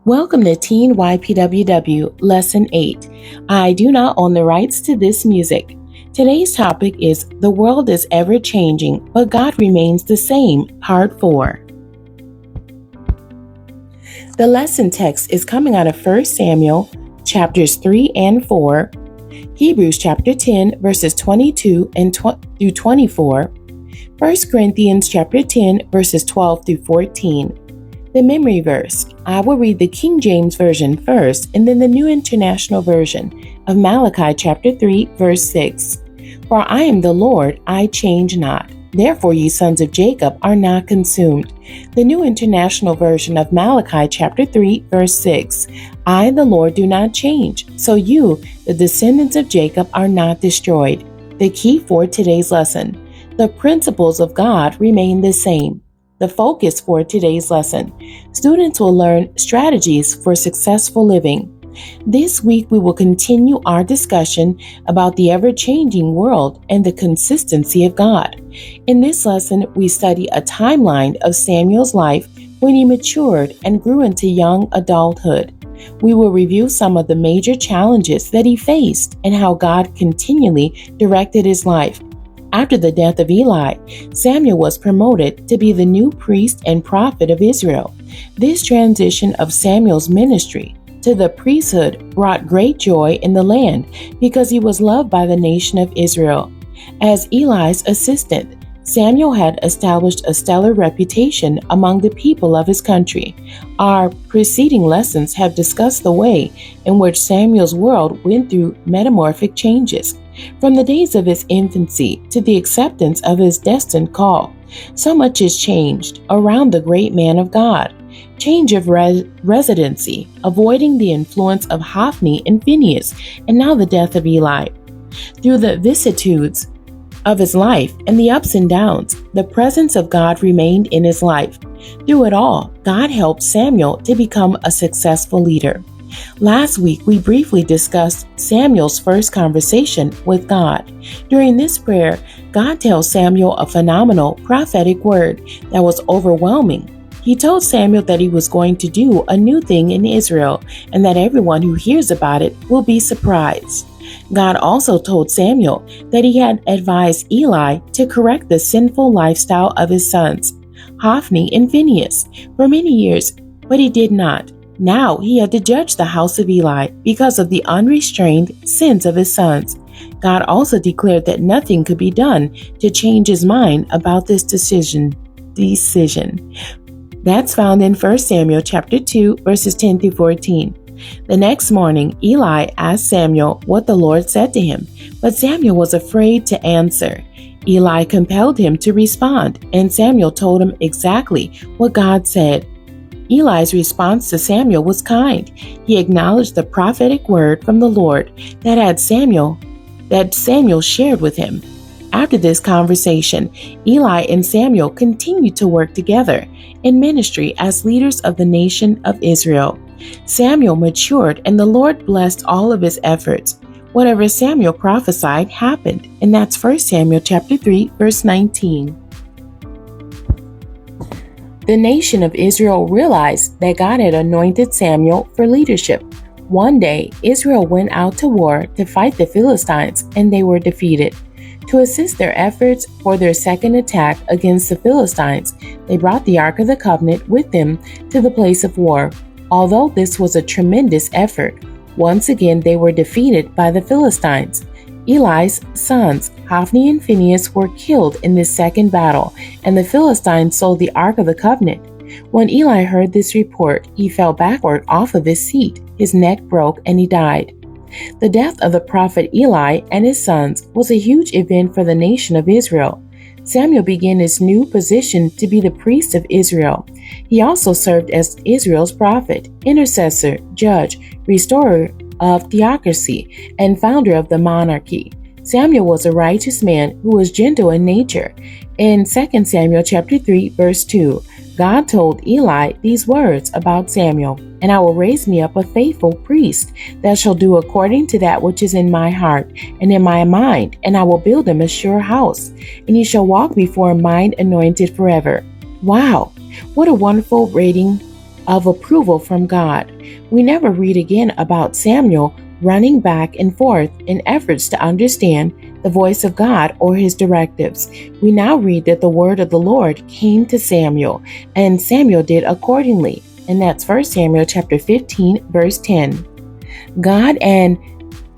Welcome to Teen ypww Lesson 8. I do not own the rights to this music. Today's topic is The World is Ever Changing, but God Remains the Same, Part 4. The lesson text is coming out of 1 Samuel chapters 3 and 4, Hebrews chapter 10 verses 22 through 24, 1 Corinthians chapter 10 verses 12 through 14. The memory verse. I will read the King James Version first and then the New International Version of Malachi chapter 3 verse 6. For I am the Lord, I change not. Therefore ye sons of Jacob are not consumed. The New International Version of Malachi chapter 3 verse 6. I, the Lord, do not change. So you, the descendants of Jacob, are not destroyed. The key for today's lesson. The principles of God remain the same. The focus for today's lesson. Students will learn strategies for successful living. This week, we will continue our discussion about the ever-changing world and the consistency of God. In this lesson, we study a timeline of Samuel's life when he matured and grew into young adulthood. We will review some of the major challenges that he faced and how God continually directed his life. After the death of Eli, Samuel was promoted to be the new priest and prophet of Israel. This transition of Samuel's ministry to the priesthood brought great joy in the land because he was loved by the nation of Israel. As Eli's assistant, Samuel had established a stellar reputation among the people of his country. Our preceding lessons have discussed the way in which Samuel's world went through metamorphic changes. From the days of his infancy to the acceptance of his destined call, so much has changed around the great man of God. Change of residency, avoiding the influence of Hophni and Phinehas, and now the death of Eli. Through the vicissitudes of his life and the ups and downs, the presence of God remained in his life. Through it all, God helped Samuel to become a successful leader. Last week, we briefly discussed Samuel's first conversation with God. During this prayer, God tells Samuel a phenomenal prophetic word that was overwhelming. He told Samuel that he was going to do a new thing in Israel and that everyone who hears about it will be surprised. God also told Samuel that he had advised Eli to correct the sinful lifestyle of his sons, Hophni and Phinehas, for many years, but he did not. Now he had to judge the house of Eli because of the unrestrained sins of his sons. God also declared that nothing could be done to change his mind about this decision. That's found in 1 Samuel chapter 2, verses 10 through 14. The next morning, Eli asked Samuel what the Lord said to him, but Samuel was afraid to answer. Eli compelled him to respond, and Samuel told him exactly what God said. Eli's response to Samuel was kind. He acknowledged the prophetic word from the Lord that Samuel shared with him. After this conversation, Eli and Samuel continued to work together in ministry as leaders of the nation of Israel. Samuel matured and the Lord blessed all of his efforts. Whatever Samuel prophesied happened, and that's 1 Samuel chapter 3, verse 19. The nation of Israel realized that God had anointed Samuel for leadership. One day, Israel went out to war to fight the Philistines, and they were defeated. To assist their efforts for their second attack against the Philistines, they brought the Ark of the Covenant with them to the place of war. Although this was a tremendous effort, once again they were defeated by the Philistines. Eli's sons, Hophni and Phinehas, were killed in this second battle, and the Philistines sold the Ark of the Covenant. When Eli heard this report, he fell backward off of his seat. His neck broke and he died. The death of the prophet Eli and his sons was a huge event for the nation of Israel. Samuel began his new position to be the priest of Israel. He also served as Israel's prophet, intercessor, judge, restorer of theocracy, and founder of the monarchy. Samuel was a righteous man who was gentle in nature. In 2 Samuel chapter 3, verse 2, God told Eli these words about Samuel, "And I will raise me up a faithful priest that shall do according to that which is in my heart and in my mind, and I will build him a sure house, and he shall walk before mine anointed forever." Wow, what a wonderful rating of approval from God. We never read again about Samuel running back and forth in efforts to understand the voice of God or his directives. We now read that the word of the Lord came to Samuel, and Samuel did accordingly. And that's 1 Samuel chapter 15, verse 10. God and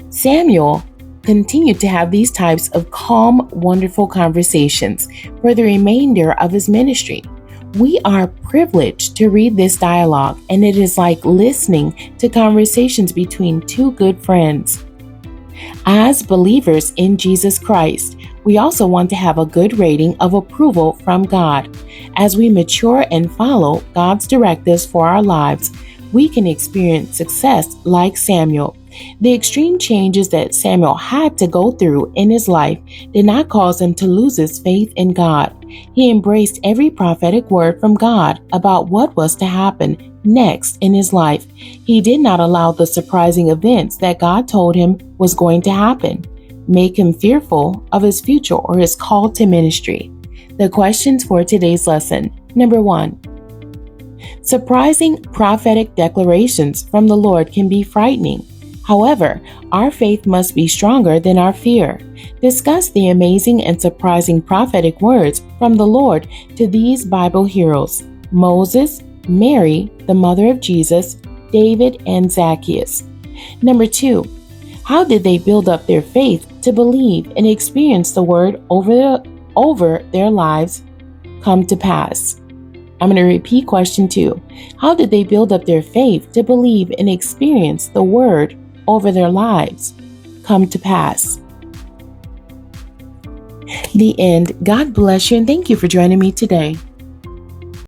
Samuel continued to have these types of calm, wonderful conversations for the remainder of his ministry. We are privileged to read this dialogue, and it is like listening to conversations between two good friends. As believers in Jesus Christ, we also want to have a good rating of approval from God. As we mature and follow God's directives for our lives, we can experience success like Samuel. The extreme changes that Samuel had to go through in his life did not cause him to lose his faith in God. He embraced every prophetic word from God about what was to happen next in his life. He did not allow the surprising events that God told him was going to happen make him fearful of his future or his call to ministry. The questions for today's lesson. Number 1. Surprising prophetic declarations from the Lord can be frightening. However, our faith must be stronger than our fear. Discuss the amazing and surprising prophetic words from the Lord to these Bible heroes: Moses, Mary, the mother of Jesus, David, and Zacchaeus. Number 2, how did they build up their faith to believe and experience the word over their lives come to pass? I'm going to repeat question 2. How did they build up their faith to believe and experience the word over their lives come to pass? The end. God bless you, and thank you for joining me today.